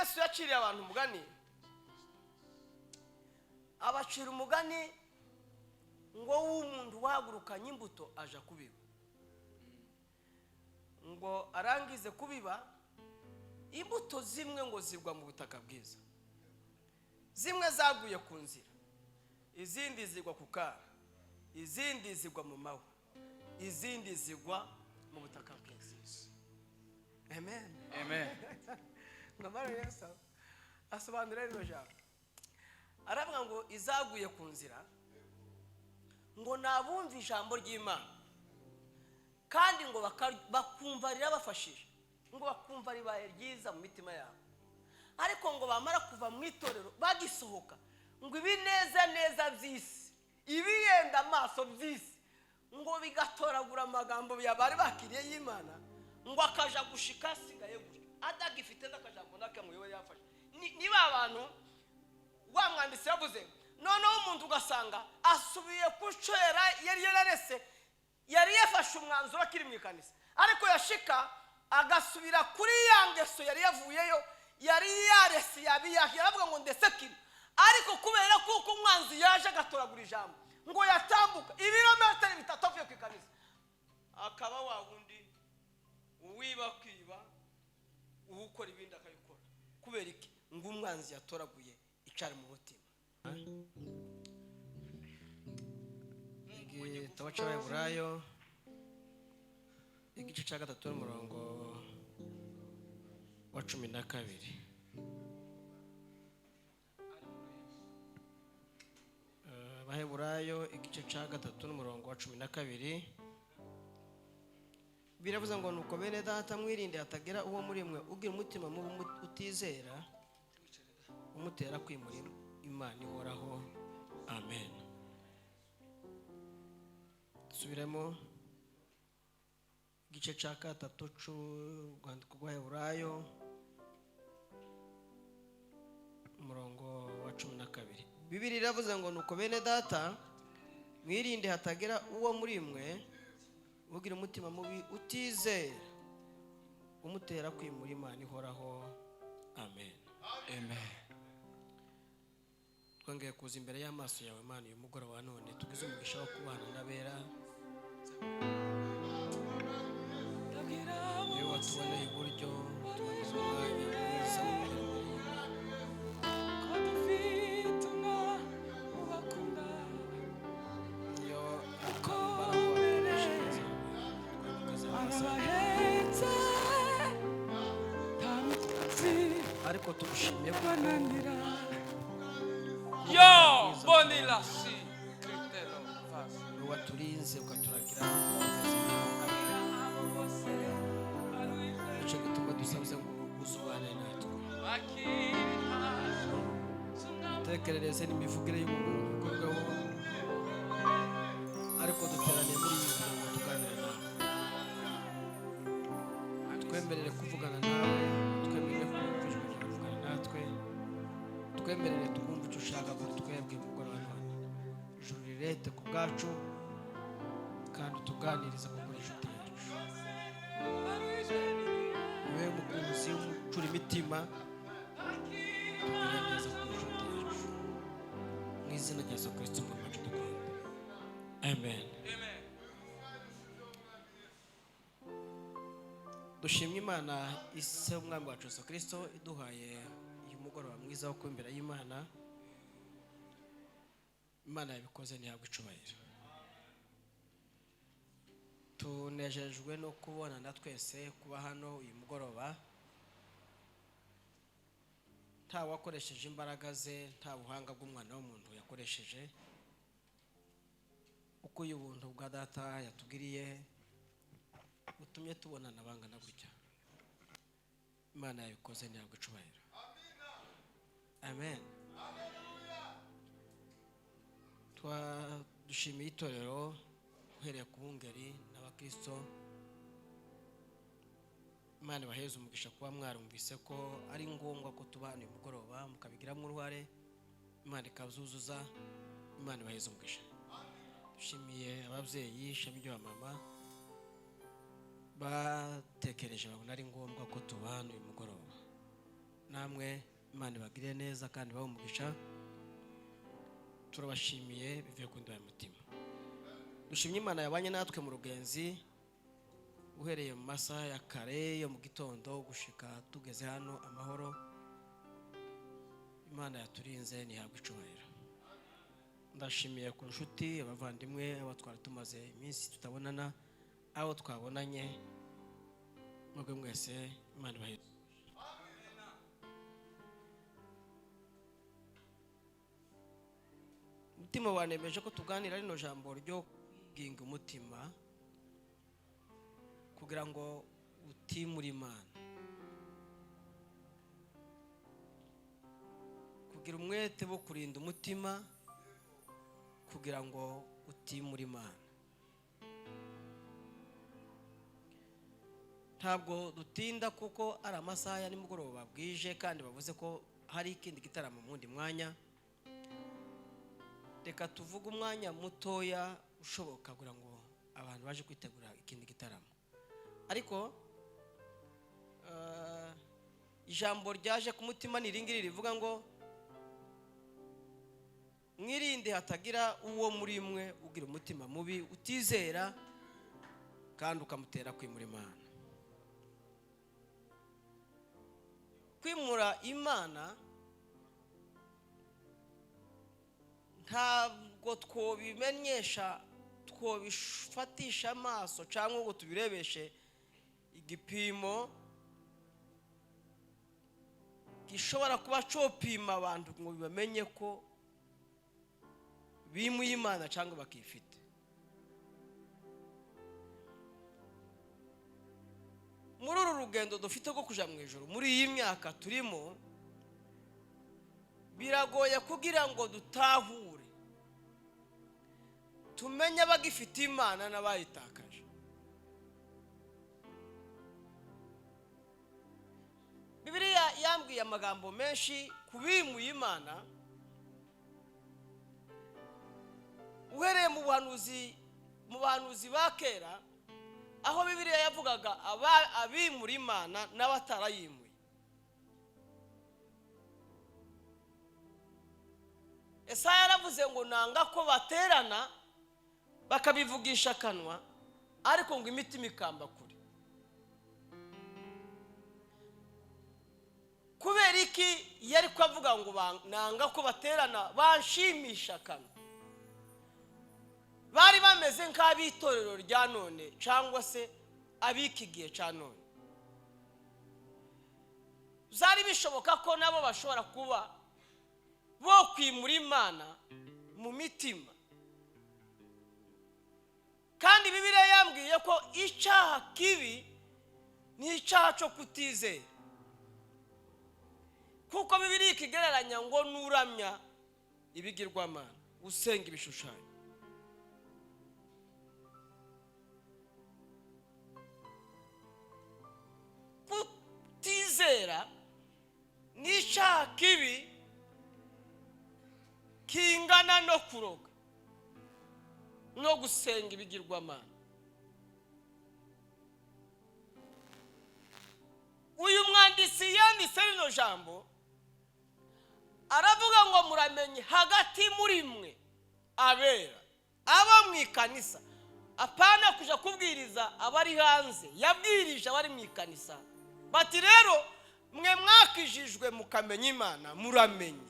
Yesu yaciriye abantu umugani, abacira umugani ngo w'umuntu wahagurukanye imbuto aja kubiba. Ngo arangize kubiba, imbuto zimwe ngo zigwa mu butaka bwiza, zimwe zaguye ku nzira, izindi zigwa ku kara, izindi zigwa mu mahwa, izindi zigwa mu butaka bwiza. Amen. Amen. Ngamara Yesu asobanura rino jambo, aravuga ngo izaguye ku nzira ngo nabumva ijambo ry'Imana kandi ngo bakumva rirabafashije, ngo bakumva ribaye ryiza mu mitima yabo, ariko ngo bamara kuva mu itorero bagisohoka ngo ibineza by'isi, ibiyenda amaso by'isi ngo bigatoragura amagambo yabari bakiriye y'Imana, ngo akaja gushika asigaye gutyo adagifite n'akajambo nakamwe we yafashe. Niba abantu wa mwanditsi yavuze noneho umuntu ugasanga asubiye kucera yari yararese, yari yafashe umwanzuro akiri mu ikanisa, ariko yashika agasubira kuri ya ngeso yari yavuyeyo, yari yarese yaravuga ngo ndetse kiri, ariko kubera kuko umwanzi yaje agatoragura ijambo ngo yatambuka ibirometero 3 avuye ku ikanisa, akaba wa wundi uwiba kwiba, ukora ibindi akabikora. Kubera iki? Ngo umwanzi yatoraguye icari mu mutima. Igitabo cy'Abaheburayo igice cya 3 umurongo wa 12. Abaheburayo igice cya 3 umurongo wa 12 biravuze ngo nuko bene data mwirinde hatagira uwo muri mwe ugira umutima mubi utizera umutera kwimura Imana ihoraho. Amen. Subiremo igice cya 3 cy'urwandiko rw'Abaheburayo umurongo wa 12. Bibiliya iravuze ngo nuko bene data mwirinde hatagira uwo muri mwe ugira umutima mubi utizera umutera kwimura Imana ihoraho. Amen. Amen. Twongeye kuza imbere y'amaso yawe Imana uyu mugoroba wa none, tugize umugisha wo kubana n'abera, yewe watuboneye iburyo tugize umwanya mwiza ariko tugushimye Yo, bonila si critelo fast. waturinze ukaturagira icyo gituma dusabuze ngo uzubane natwe, tekerereze n'imivugire y'umuntu bikorweho, ariko duteraniye muri iyi ngo tuganire nawe, twemerere kuvugana nawe, twemerere kumva ijwi ryawe kuvugana natwe, twemerere twumve icyo ushaka kuri twebwe mugoroba none. Ijuru rirete ku bwacu kandi utuganirize kuko uri inshuti yacu, niwe mukunzi ucura imitima, tugire neza ku inshuti yacu, mu izina rya Yesu Kristo umwami wacu dukunda. Amen. Dushimye Imana ise umwami wacu Yesu Kristo iduhaye uyu mugoroba mwiza wo kuba imbere y'Imana. Imana yabikoze ntihabwe icubahiro. Tunejejwe no kubonana twese kuba hano uyu mugoroba, nta wakoresheje imbaraga ze, nta buhanga bw'umwana w'umuntu yakoresheje, uko uyu buntu bwa data yatugiriye butumye tubonana bangana gutya. Imana yabikoze ntihabwe icubahiro. Amen. Dushimiye itorero uhereye ku bungeri n'abakristo. Imana ibaheze umugisha kuba mwarumvise ko ari ngombwa ko tuba hano uyu mugoroba mukabigiramo uruhare, Imana ikazuzuza. Imana ibaheze umugisha. Dushimiye ababyeyi, ishami ry'abamama batekereje babona ari ngombwa ko tuba hano uyu mugoroba. namwe Imana ibagirire neza kandi bahe umugisha. Turabashimiye bivuye ku ndwara y'umutima. Dushimye Imana yabanye natwe mu rugenzi uhereye mu masaha ya kare yo mu gitondo gushika tugeze hano amahoro. Imana yaturinze nihabwe icubahiro. Ndashimiye ku nshuti abavandimwe abo twari tumaze iminsi tutabonana, abo twabonanye mwebwe mwese Imana ibahe. Umutima wanemeje ko tuganira rino jambo ryo kwinginga umutima kugira ngo utimure Imana, kugira umwete wo kurinda umutima kugira ngo utimure Imana. Ntabwo dutinda kuko ari amasaha ya nimugoroba bwije kandi bavuze ko hari ikindi gitaramo mu wundi mwanya. Reka tuvuge umwanya mutoya ushoboka kugira ngo abantu baje kwitegura ikindi gitaramo. Ariko ijambo ryaje ku mutima ni ringiri rivuga ngo mwirinde hatagira uwo muri mwe ugira umutima mubi utizera kandi ukamutera kwimura Imana. Kwimura Imana ntabwo twobimenyesha, twobifatisha amaso cyangwa ngo tubirebeshe igipimo gishobora kuba copima abantu ngo bamenye ko bimuye Imana cyangwa bakifite. Muri uru rugendo dufite rwo kuja mu ijuru, muri iyi myaka turimo, biragoye kugira ngo dutahure tumenye abagifite Imana n'abayitakaje. Bibiliya yambwiye amagambo menshi kubimuye Imana uhereye mu bahanuzi ba kera, aho Bibiliya yavugaga abimura Imana n'abatarayimuye. Esaya yaravuze ngo nanga ko baterana bakabivugisha akanwa ariko ngo imitima ikamba kure. Kubera iki yari kwavuga ngo nanga ko baterana banshimisha akanwa? Bari bameze nk'abitorero rya none cyangwa se abikigiye cya none. Zari bishoboka ko nabo bashobora kuba bo kwimura Imana mu mitima. Kandi Bibiliya yambwiye ko icyaha kibi ni icyaha cyo kutizera, kuko Bibiliya ikigereranya ngo nuramya ibigirwamana, usenga ibishushanyo. Kutizera ni icyaha kibi kingana no kuroga no gusenga ibigirwamana. Uyu mwanditsi yanditse rino jambo aravuga ngo muramenye hagati muri mwe abera abo mu ikanisa, apana kuja kubwiriza abari hanze. Yabwirije abari mu ikanisa bati rero mwe mwakijijwe mukamenya Imana, muramenye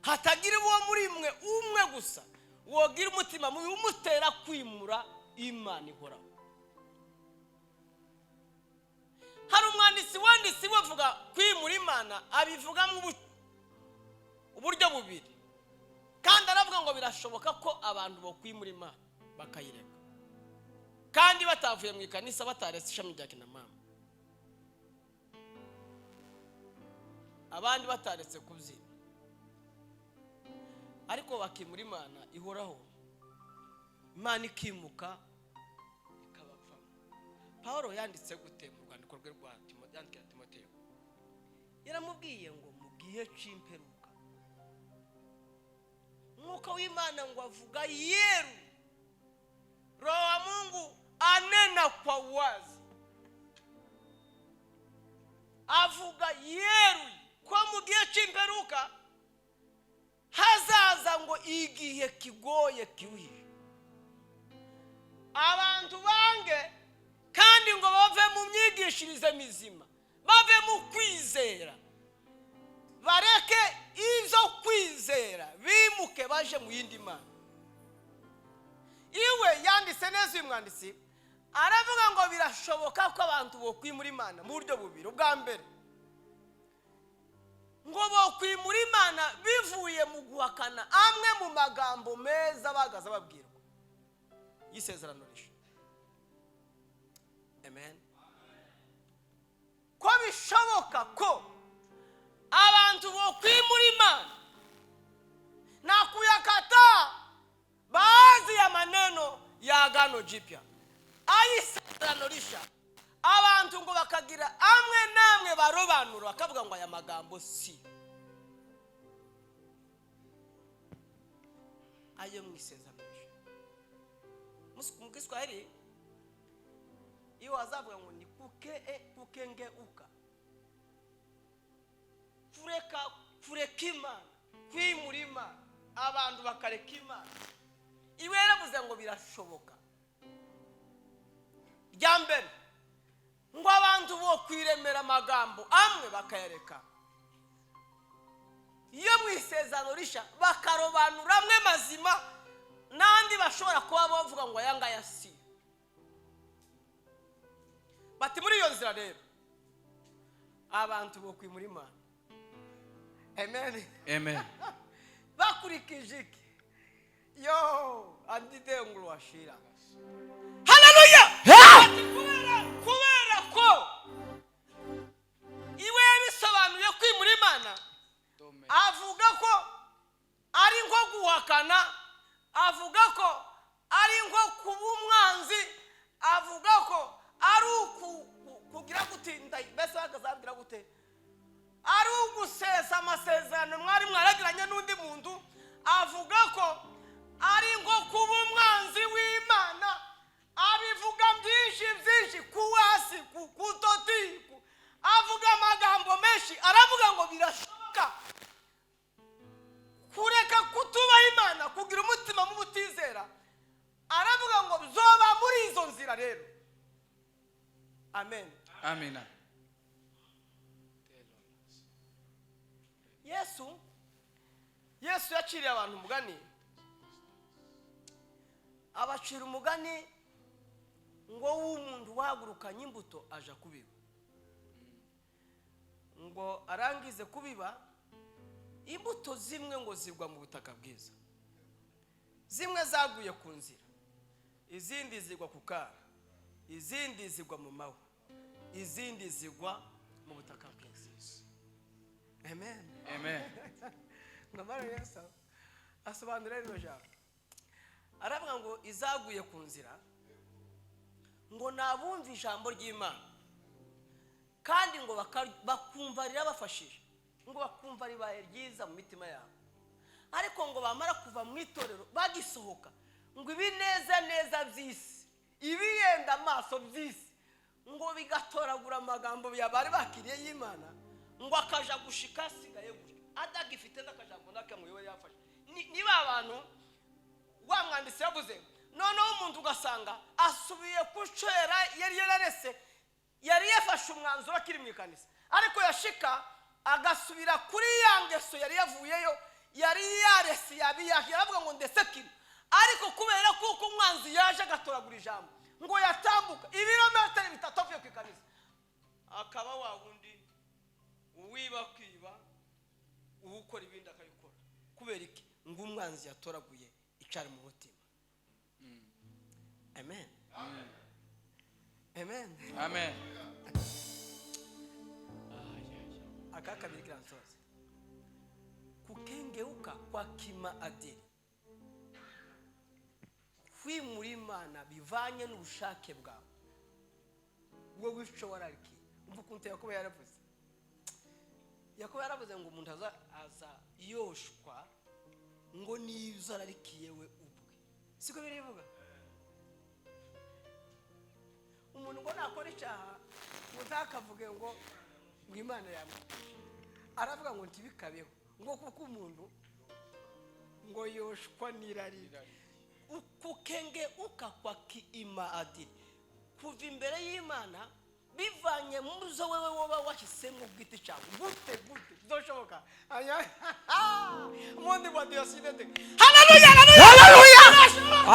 hatagira uwo muri mwe umwe gusa wogira umutima mubi umutera kwimura Imana ihoraho. Hari umwanditsi wanditse bavuga kwimura Imana, abivuga mu uburyo bubiri, kandi aravuga ngo birashoboka ko abantu bo kwimura Imana bakayireka kandi batavuye mu ikanisa, bataretse ishami rya kinamama, abandi bataretse kubyina, ariko bakimura Imana ihoraho. Imana ikimuka ikabapfa. Paulo yanditse gute mu rwandiko rwe rwa Timoteyo? Yaramubwiye ngo mu gihe cy'imperuka Mwuka w'Imana ngo avuga yeru, Roho wa Mungu anena kwa wazi. avuga yeruye ko mu gihe cy'imperuka hazaza ngo igihe kigoye kiruhije abantu bange kandi ngo bave mu myigishirize mizima, bave mu kwizera, bareke ibyo kwizera bimuke baje mu yindi mana. Iwe yanditse neza uyu mwanditsi aravuga ngo birashoboka ko abantu bokwimura imana mu buryo bubiri. Ubwa mbere ngo bokwimura imana bivuye mu guhakana amwe mu magambo meza bagaza babwirwa y'isezerano rishya. Amen. Ko bishoboka ko abantu bokwimura imana na kuyakata baadhi ya maneno ya Agano Jipya ayisezerano rishya, abantu ngo bakagira amwe namwe barobanura bakavuga ngo aya magambo si ayo mu isezerano rishya. Mu Kiswahili iyo azavuga ngo ni kukengeuka, kureka imana, kwimura imana, abantu bakareka imana. Iwe yaravuze ngo birashoboka. Rya mbere ngo abantu bo kwiremera amagambo amwe bakayareka, iyo mu isezerano rishya bakarobanura amwe mazima n'andi bashobora kuba bavuga ngo aya ngaya si. Bati muri iyo nzira rero abantu bo kwimura imana. Amen. Amen. Bakurikije iki? Yo, andide ngulu washira. Hallelujah. Kubera ko iwe bisobanuye kwimura imana, avuga ko ari nko guhakana, avuga ko ari nko kuba umwanzi, avuga ko ari kugira gutinda mbese bagazambira gute, ari ugusesa amasezerano mwari mwaragiranye n'undi muntu, avuga ko ari nko kuba umwanzi w'Imana. Abivuga byinshi kuwasi kutoti, avuga amagambo menshi, aravuga ngo birashoboka kureka kutubaha Imana, kugira umutima mu butizera. Aravuga ngo zoba muri izo nzira rero. Amen. Amina. Yesu yaciriye abantu umugani, abacira umugani ngo w'umuntu wahagurukanye imbuto aja kubiba. Ngo arangize kubiba, imbuto zimwe ngo zigwa mu butaka bwiza, zimwe zaguye ku nzira, izindi zigwa ku kara, izindi zigwa mu mahwa, izindi zigwa mu butaka bwiza. Amen. Amen. Namara Yesu asobanura rero jambo, aravuga ngo izaguye ku nzira ngo nabumva ijambo ry'Imana kandi ngo bakumva rirabafashije, ngo bakumva ribaye ryiza mu mitima yabo, ariko ngo bamara kuva mu itorero bagisohoka ngo ibineza by'isi, ibiyenda amaso by'isi, ngo bigatoragura amagambo yabari bakiriye y'Imana, ngo akaja gushika asigaye gutyo adagifite n'akajambo nakamwe yo yafashe. Niba abantu wa mwanditsi yavuze noneho umuntu ugasanga asubiye kucera yari yararese, yari yafashe umwanzuro akiri mu ikanisa, ariko yashika agasubira kuri ya ngeso yari yavuyeyo, yari yarese yaravuga ngo ndetse kiri, ariko kubera kuko umwanzi yaje agatoragura ijambo ngo yatambuka ibirometero 3 avuye ku ikanisa, akaba wa wundi uwiba kwiba, ukora ibindi akabikora. Kubera iki? Ngo umwanzi yatoraguye icari mu mutima. Amen. Amen. Amen. Amen. Akakabiri kiransoza, kukengeuka kwa kimaadili, kwimura Imana bivanye n'ubushake bwawe bwo gushobora ariki. Umva ukuntu Yakobo yaravuze ngo umuntu aza yoshwa ngo nizo ararikiye we ubwe. Siko birivuga? Umuntu ngo nakora icyaha utakavuge ngo ngo Imana yamwe aravuga ngo ntibikabeho ngo kuko umuntu ngo yoshwa n'irari ukukenge ukakwa kiimaadili kuva imbere y'Imana bivanye muri zo wewe woba wahisemo ubwite cyawe gute doshoboka monde wa Dieu sinete haleluya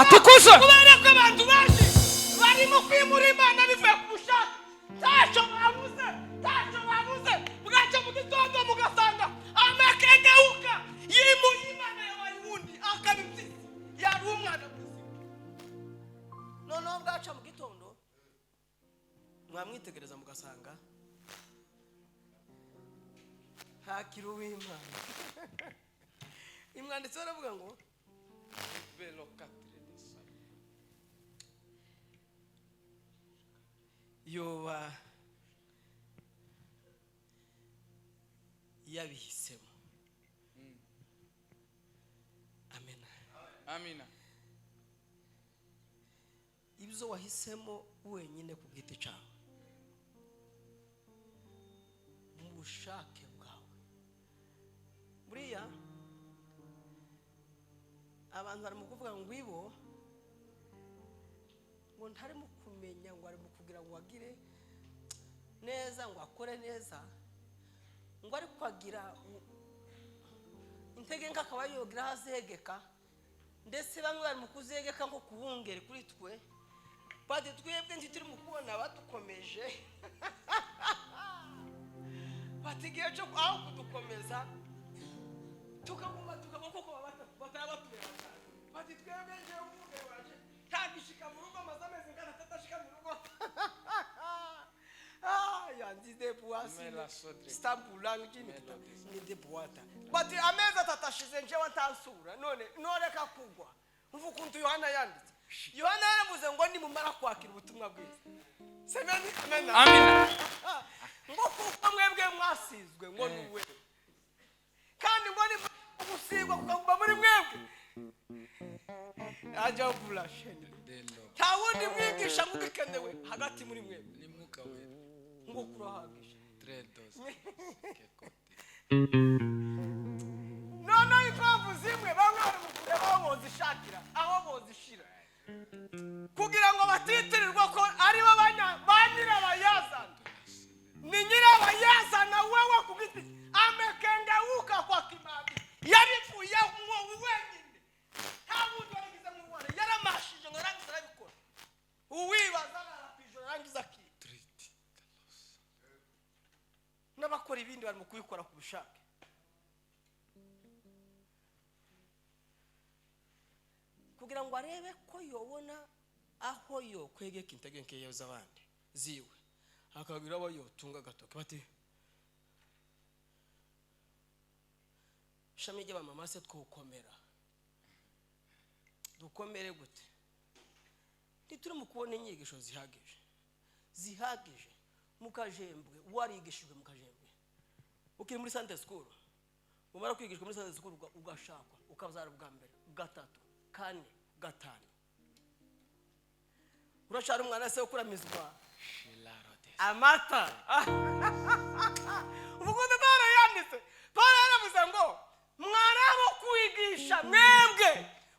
Atukuzwe. kubera ko abantu baje barimo kwimura Imana bivuye ku bushake tacho babuze bwaca mu gitondo mugasanga amakengeuka yimu Imana yabaye undi akabipfi yari umwana muzima noneho bwaca mu gitondo mwamwitegereza mugasanga hakiri uw'Imana. Imwanditsi baravuga ngo yoba yabihisemo. Amina. Ibyo wahisemo wenyine ku giti cyawe mu bushake bwawe. Buriya abantu barimo kuvuga ngo ibo ngo ntarimo kumenya ngo arimo kugira ngo wagire neza ngo akore neza ngo ari kwagira intege nk'akaba yogira hazegeka ndetse bamwe bari mu kuzegeka nko kubungere kuri twe bati twebwe ntituri mu kubona batukomeje bati gihe cyo aho kudukomeza tukaguma koko batarabatubera bati twebwe nje ubungere waje tagishika mu rugo mazameze ngana tatashika mu rugo yandide puasi stambulang jini ni de boata bati ameza tatashize nje wantansura none noreka kugwa uvukuntu Yohana yanditse Yohana yaravuze ngo nimumara kwakira ubutumwa bwiza semeni Amina. ngo kuko mwebwe mwasizwe ngo nuwe kandi ngo ni ugusigwa kugwa muri mwebwe aje ubula shene tawundi mwigisha mugikenewe hagati muri mwebwe Ni mwuka wera. ngo kurahagisha Tredos. none impamvu zimwe bamwe bari mu kureba aho bozishakira aho bozishira kugira ngo batitirirwa ko ari bo banyirabayazana ni nyirabayazana wewe ku giti amekengeuka kwa kimadi yarivuye mwo wenyine nta muntu warigize mu Rwanda yaramashije ngo rangiza arabikora uwibaza arapijora rangiza ki n'abakora ibindi bari mu kubikora ku bushake. Kugira ngo arebe ko yobona aho yo kwegeka integenke yeza abandi ziwe akagira abo yo tunga gatoke bati shamije ba mama se twokomera dukomere gute ntituri mu kubona inyigisho zihagije mukajembwe warigishijwe mukajembwe ukiri muri Sunday school umara kwigishwa muri Sunday school ugashakwa ukazara bwa mbere gatatu kane gatanu urashara umwana se ukuramizwa amata ubukunde Paulo yanditse Paulo yaravuze ngo mwarabo kwigisha mwebwe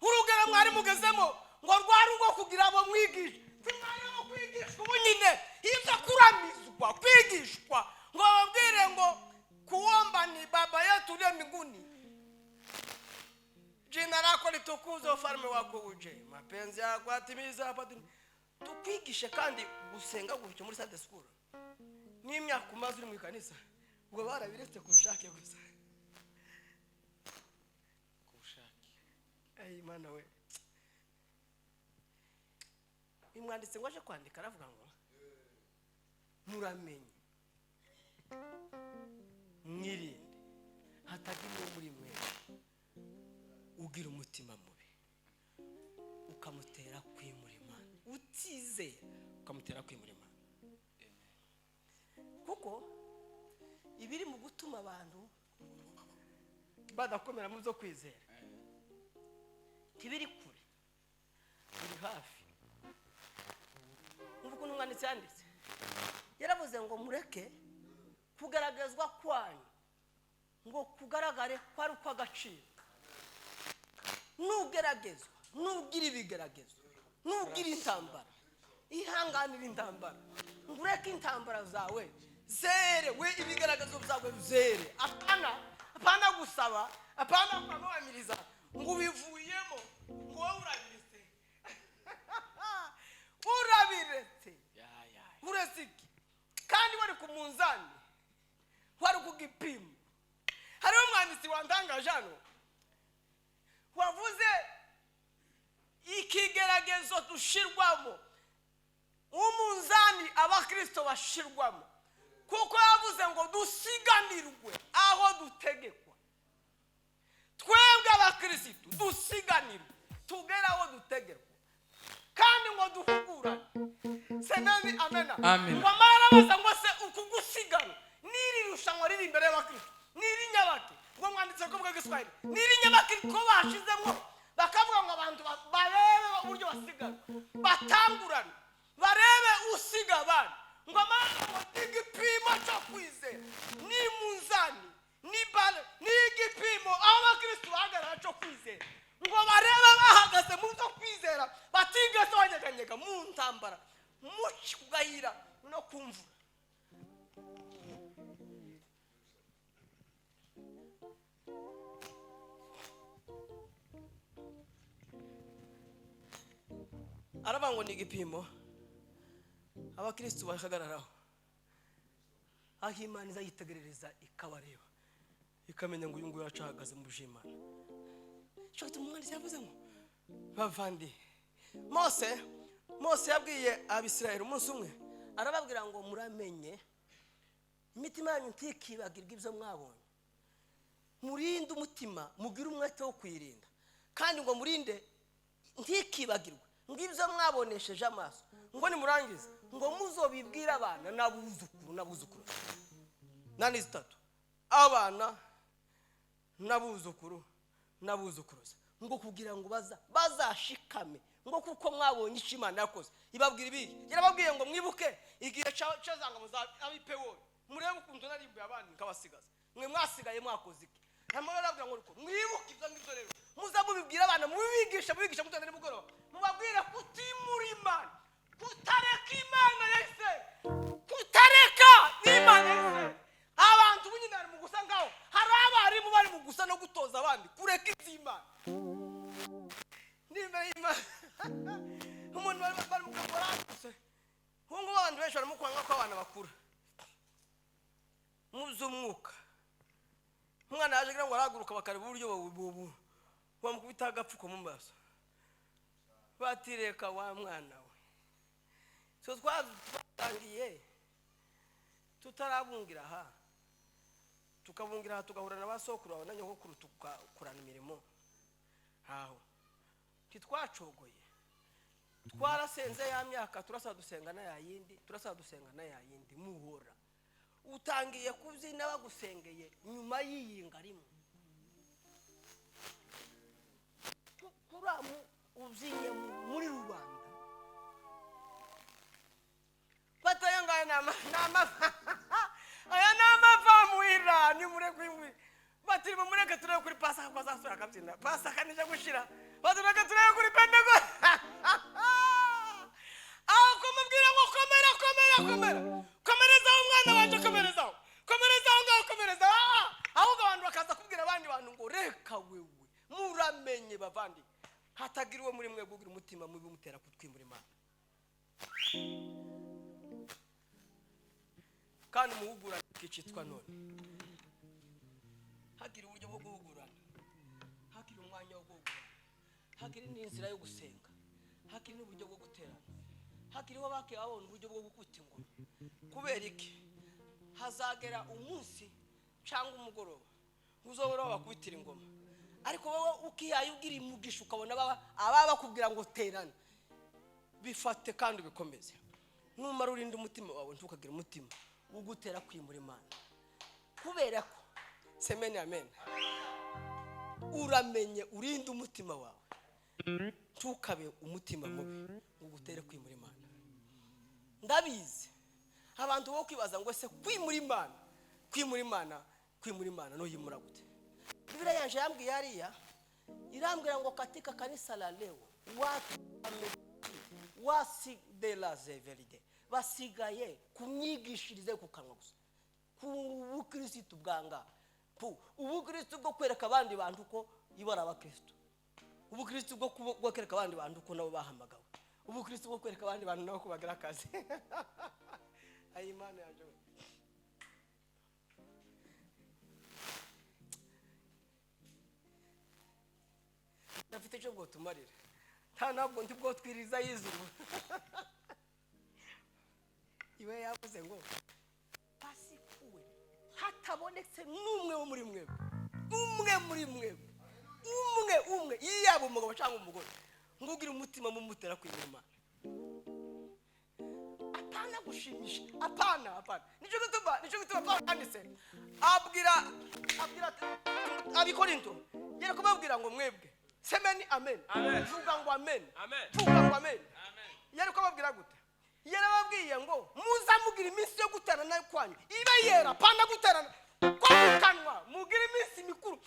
urugero mwari mugezemo ngo rwari rwo kugira abo mwigisha mwarabo kwigishwa ubunyine ibyo kuramizwa kwigishwa ngo babwire ngo kuomba ni baba yetu uliye mbinguni jina lako litukuzwe ufalme wako uje mapenzi yako atimiza hapa tukwigishe kandi gusenga gutyo muri Sunday school n'imyaka umaze uri mu kanisa ubwo barabiretse kubushake gusa kubushake Imana we imwanditse ngo aje kwandika aravuga ngo muramenye mwirinde hatagira muri mwe ugira umutima mubi ukamutera kwimura Imana utizeye ukamutera kwimura Imana kuko ibiri mu gutuma abantu badakomera mu byo kwizera tibiri kure biri hafi uvuga n'umwanditsi yanditse yaravuze ngo mureke kugaragaza kugeragezwa kwanyu ngo kugaragare ko ari ukw'agaciro. Nugeragezwa, nugira ibigeragezo, nugira intambara, ihanganira intambara, ngureke intambara zawe zere, we ibigeragezo byawe zere. Apana gusaba, apana kwamamiriza ngo ubivuyemo ngo wowe urabiretse. Urabiretse ureziki kandi wari ku munzani, wari ku gipimo. Hariho umwanditsi wandangaje hano wavuze ikigeragezo dushirwamo, umunzani abakristo bashirwamo, kuko yavuze ngo dusiganirwe aho dutegekwa. Twebwe abakristo dusiganirwe tugera aho dutegekwa kandi ngo duhugurane. Senani amena. Ngo amarabaza ngo se ukugusigana niri rushanwa riri imbere y'abakristo niri nyabake. Ngo mwanditse ko bw'Igiswahili niri nyabake ko bashizemo bakavuga ngo abantu barebe uburyo basigana, batangurana, barebe usiga abandi. Ngo amarabaza ngo igipimo cyo kwizera ni munzani ni bale ni igipimo aho abakristo bahagarara cyo kwizera, ngo barebe bahagaze mu byo kwizera batigeze banyeganyega mu ntambara muci kugahira no kumvura. Arabango ni igipimo abakristo bakagararaho, aho Imana izayitegerereza ikabareba ikamenya ngo uyu nguyu yacahagaze mu by'Imana. Cyo gituma umwanditsi yavuze ngo bavandi Mose yabwiye Abisirayeli umunsi umwe, arababwira ngo muramenye imitima yanyu ntikibagirwa ibyo mwabonye, murinde umutima, mugire umwete wo kwirinda, kandi ngo murinde ntikibagirwe ngibyo mwabonesheje amaso, ngo nimurangize ngo muzobibwira abana n'abuzukuru. Nani zitatu, abana n'abuzukuru n'abuzukuruza, ngo kugira ngo bazashikame, ngo kuko mwabonye icyo Imana yakoze. Ibabwira ibi, yarababwiye ngo mwibuke igihe cyazanga muzabipe wowe, murebe ukuntu narimbuye abandi nkabasigaza, mwe mwasigaye mwakoze iki. Namwe barabwira ngo mwibuke ibyo ngibyo rero muza mubibwira abana, mubigisha mutondere mugoroba, mubabwire kutimura Imana, kutareka Imana yese, kutareka Imana yese. Abantu bunyinari mu gusa ngaho hari abarimu bari mu gusa no gutoza abandi kureka iby'Imana. Nimba Imana umuntu bari mu gukora se hungu abantu benshi bari mu kwanga ko abana bakura muzumwuka. Umwana yaje kugira ngo araguruka bakareba uburyo bamukubita agapfuko mu maso, batireka wa mwana we. So twatangiye tutarabungira aha, tukabungira aha tugahura n'abasokuru aho nanyogokuru tugakurana imirimo aho titwacogoye. Twarasenze ya myaka turasa dusenga na yayindi muhora utangiye kubyina bagusengeye nyuma y'iyinga rimwe kuramu ubyinye muri rubanda batayangana n'amavamuira ni murekwi batiri mureke turebe kuri Pasaka bazasura akabyina. Pasaka nije gushira batureke turebe kuri Pentecost. Aho kumubwira ngo komereza umwana wanje, komereza ngaho. Ahubwo abantu bakaza kubwira abandi bantu ngo reka wewe muramenye bavandi, hatagiriwe muri mwe gugira umutima mubi mutera kutwimura Imana. Kandi muhugura kicitwa none hakiri uburyo bwo guhugurana, hakiri umwanya wo guhugurana, hakiri n'inzira yo gusenga, hakiri n'uburyo bwo guterana, hakiriho bake abona uburyo bwo gukuta ingoma. Kubera iki hazagera umunsi cyangwa umugoroba uzobora bakubitira ingoma, ariko wowe ukiyaye ugira imugisha ukabona aba bakubwira ngo terana, bifate kandi bikomeze. Numara urinde umutima wawe ntukagira umutima ugutera kwimura Imana. Kubera ko semeni amen, uramenye urinde umutima wawe ntukabe umutima mubi ugutere kwimura Imana. Ndabizi abantu bo kwibaza ngo se kwimura Imana kwimura imana no yimura gute? Biblia yanje yambwiye hariya irambwira ngo katika kanisa la leo watu wasidela zeveride basigaye kumyigishirize ku kanwa gusa ku bukristo bwanga ubukristo bwo kwereka abandi bantu ko ibara abakristo, ubukristo bwo kwereka abandi bantu ko nabo bahamagawe, ubukristo bwo kwereka abandi bantu nabo kubagira akazi. Ayi Imana yanje nafite cyo bwo tumarira nta nabwo ndi bwo twiriza yizuba. Iwe yavuze ngo pasikuwe hatabonetse n'umwe wo muri mwebwe, umwe muri mwebwe, umwe yiyaba umugabo cyangwa umugore ngugira umutima mumutera kwimana. Apana gushimisha, apana nico gutuma Paulo yanditse abwira Abikorinto yere kubabwira ngo mwebwe semeni amen, vuga ngo amen, vuga ngo amen. Yere kubabwira gute? Yere babwiye ngo muzamugira iminsi yo guterana kwanyu ibe yera, apana guterana kwa kanwa, mugira iminsi mikuru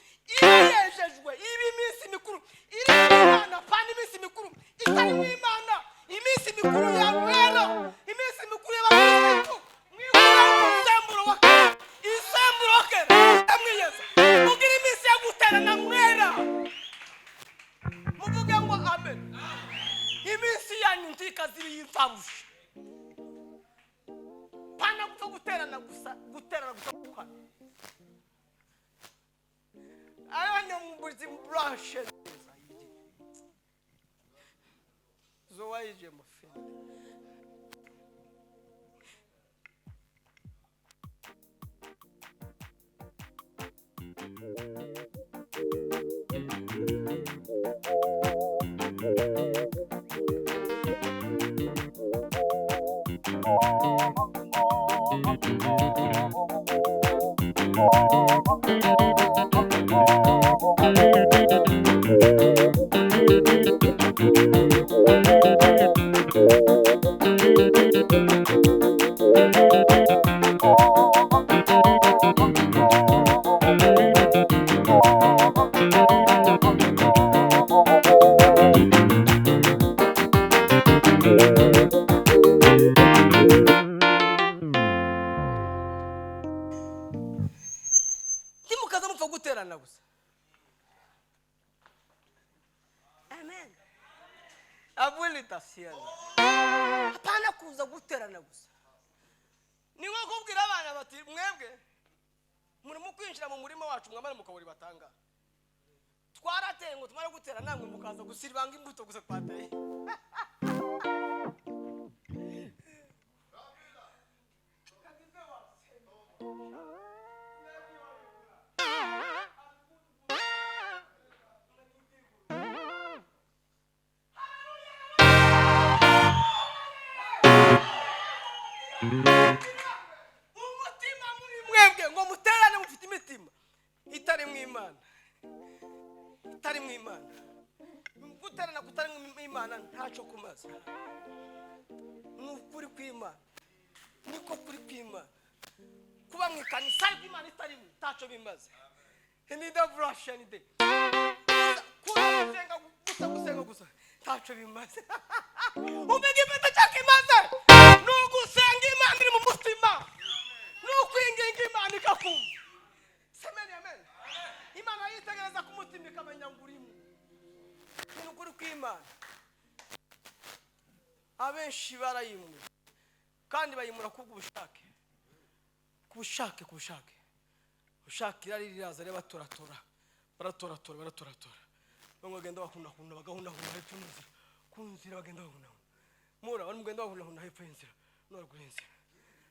yejejwe, ibi iminsi mikuru iri Imana, apana iminsi mikuru itari Imana, iminsi mikuru ya rero, iminsi mikuru y'abakristo mwikura isemburo wakera, isemburo wakera amwiyeza, mugira iminsi yo guterana mwera, muvuge ngo amen. Iminsi yanyu ntikaziri y'imfabushi, pana gupfa guterana gusa kwa ayone mbuzi brashe zo waije mafini. Timukaza mupfa guterana gusa. Amen. Abulita siyana. Hapana kuza guterana gusa. Ni nko kubwira abana bati mwebwe muri mu kwinjira mu murima wacu mwamara mukaburi batanga. Twarateye ngo tumara gutera namwe mukaza gusiribanga imbuto gusa twateye. Umutima muri mwebwe ngo muterane mufite imitima itari mu Imana, itari mu Imana. Guterana kutari mu Imana ntaco kumaza. Nukuri kw'Imana niko kuri kw'Imana. Kuba mu kanisa y'Imana itari mu ntaco bimaze. Ni the brush any day. Kusenga gusa ntaco bimaze. Ubege beta cyakimaze. Nugusenga Imana iri mu mutima. Nukwinginga Imana ikakumva. Semeni amen. Imana yitegereza ku mutima ikamenya ngurimo. Ni ukuri kw'Imana. Abenshi barayimura kandi bayimura kubw'ubushake. Kubushake. Ushakira riraza reba toratora. Baratoratora. Bamwe bagenda bahunahuna bagahunahuna hepfo y'inzira. Kunzira bagenda bahunahuna. Mura bari mugenda bahunahuna hepfo y'inzira. Nora guhenzira.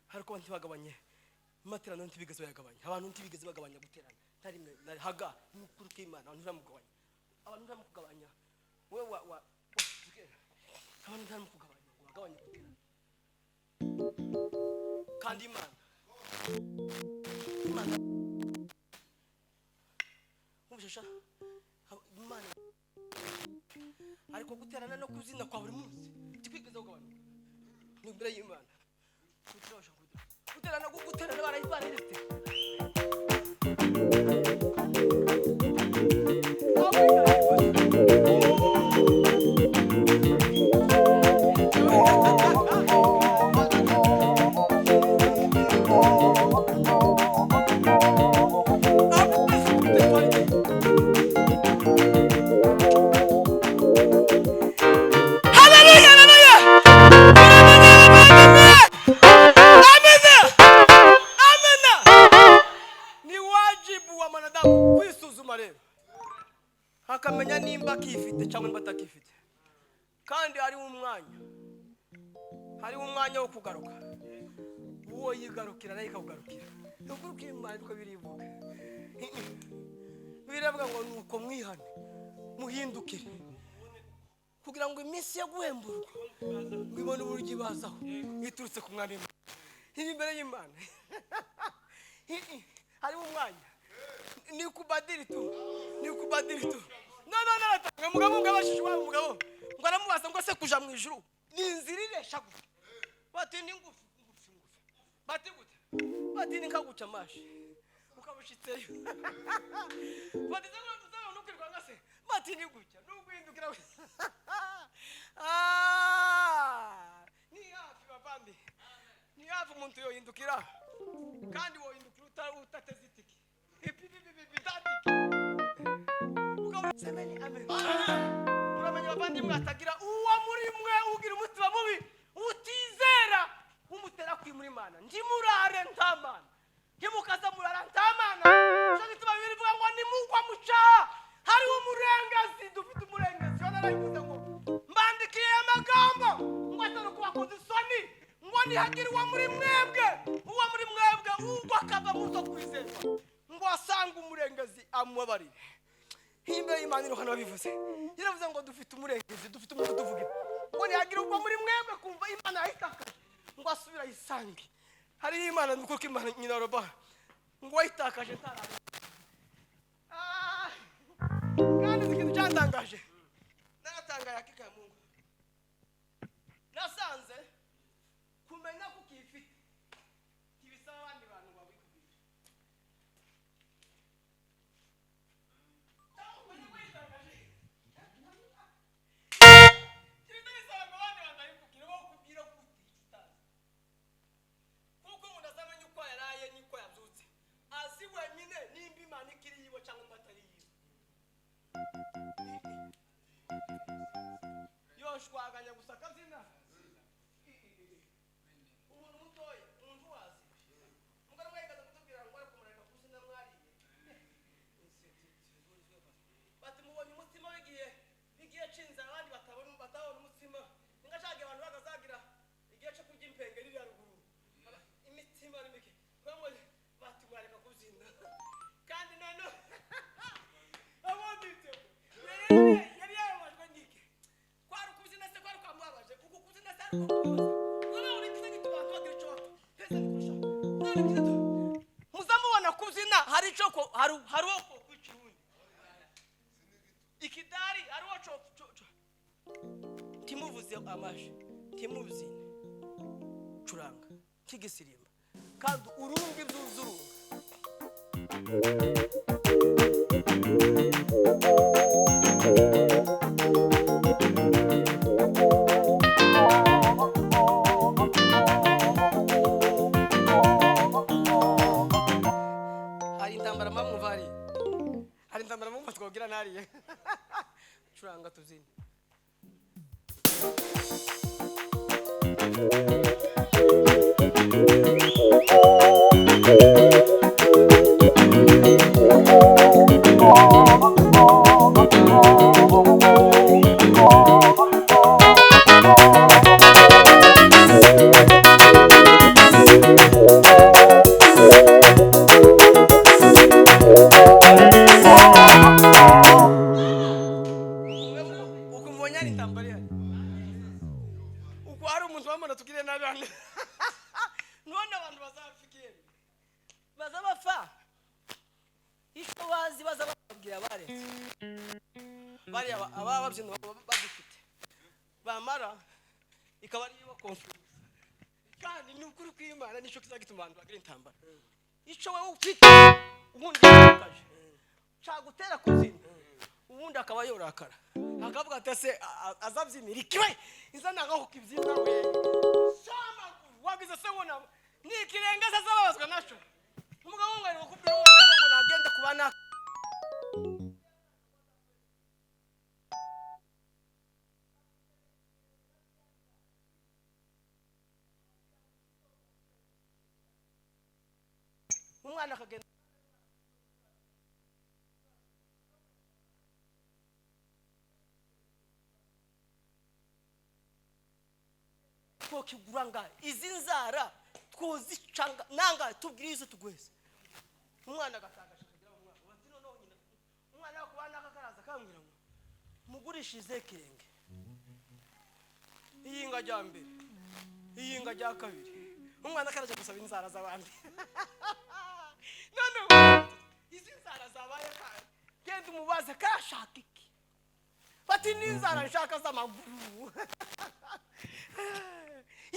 Hariko ntibagabanye. Materano ntibigeze bayagabanya. Abantu ntibigeze bagabanya guterana. Tari haga n'ukuri kw'Imana abantu ntamugabanya. Abantu ntamukugabanya. Wewe wa abantu ntamukugabanya ngo bagabanye guterana. Kandi Imana umshasha Imana ariko guterana no kuzina kwa buri munsi tikwigeza kugabanya ni imbere y'Imana. Guterana barayibana irete wa manadamu kwisuzuma rero hakamenya nimba akifite cyangwa nimba atakifite. Kandi hariho umwanya wo kugaruka, uwo yigarukira nayo ikakugarukira. Nuko Imana uko birivuga, biravuga ngo nuko mwihane muhindukire kugira ngo iminsi yo guhemburwa ngibone uburyo ibazaho iturutse ku mwami iri imbere y'Imana. Hariho umwanya ni kubadiri tu no natanga mugabo ngabashije wa mugabo ngo aramubaza ngo se kuja mu ijuru ni inzira iresha gute, bati ni ngufi bati gute, bati ni nkaguca amashi ukabushitseyo bati zaho nukirwa ngase bati ni guca nuguhindukira ni hafi bavandi, ni hafi umuntu yohindukira kandi wohindukira utateze itiki uramenya abavandimwe hatagira uwo muri mwe ugira umutima mubi utizera umutera kwimura Imana. Ndimurare ntamana ntimukaza murara ntamana cyo gituma birivuga ngo nimugwa muca hari umurengezi, dufite umurengezi wanarayivuze ngo mbandikiye amagambo ngo atari kubakoza isoni ngo nihagire uwo muri mwebwe ugwa akava mu zo kwizerwa ngo asanga umurengezi amubabarire. Imbere y'Imana ino hano babivuze, yaravuze ngo dufite umurengezi, dufite umuntu tuvugira ngo nihagire ubwo muri mwebwe kumva Imana yahitakaje ngo asubira yisange. Hari Imana nuko Imana nyina roba ngo yahitakaje ntarara. Kandi ikintu cyantangaje naratangaye hakika ya Mungu, nasanze kumenya ko ukifite ntibisaba abandi bantu babikubwira. Yoshwaganya gusaka zina umuntu mutoya umuntu wazi mugara mwayigaza kutubwira ngo ari kumureka kuzina mwariye bati mubonye umutima bigiye cinza abandi batabona umutima ngashaka abantu bagazagira igihe cyo kurya impenge riri haruguru imitima n'imike bamwe bati mwareka kuzina kandi none abondite yari yabajwe ngike kwari kuzina se kwari kwamubabaje kuko kuzina se ari kubabaza uri kizagi tubantu bagira ico pesa nikusha muzamubona kuzina hari ico ko hari uko kwicirundi ikidari hari uco timuvuze amaje timuzine curanga kigisirimba kandi urungi byuzurunga. Hari intambara mu twogira nariye curanga tuzine. Bamara ikaba ari yo confuse kandi n'ukuri kw'Imana nico kizagituma abantu bagira intambara. Ico wewe ufite ubundi yakaje cagutera kuzina ubundi akaba yorakara akavuga ati se azabyimira ikiwe izana ngaho kibyina we shama wagize se wona nikirenga sasa babazwa naco umugabo ngari bakubwira ngo nagende kubana umwana akagenda twokigura nga izi nzara twozicanga nanga tubwire izo tugwese umwana agatanga akagira umwana bati none nyina umwana wakubana akakaraza kambwira ngo mugurishize kirenge iyinga rya mbere iyinga rya kabiri umwana akaraje gusaba inzara z'abandi none izi nzara zabaye kandi genda umubaze kashaka iki bati n'inzara nshaka z'amaguru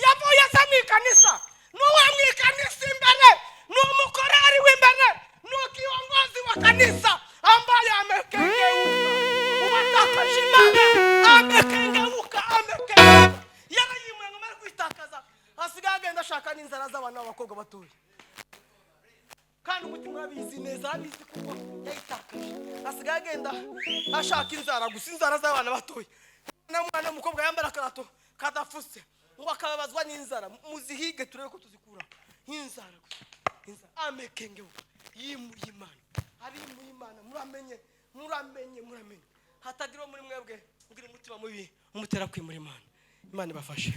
yavuye se mwikanisa n'uwo mwikanisa imbere n'umukorari w'imbere n'ukiyongozi wa kanisa ambaye amekengeuka uwatakaje imana amekengeuka yarayimwe ngo mari kwitakaza asigaye agenda ashaka n'inzara z'abana b'abakobwa batoya kandi umutima urabizi neza abizi kuko yayitakaje asigaye agenda ashaka inzara gusa inzara z'abana batoya n'umwana w'umukobwa yambara karato kadafuse ngo akababazwa n'inzara muzihige turebe ko tuzikura inzara gusa inzara amekengeuka yimuri imana ari muri imana muramenye hatagira muri mwebwe ugira umutima mubi umutera kwimura imana ibafashe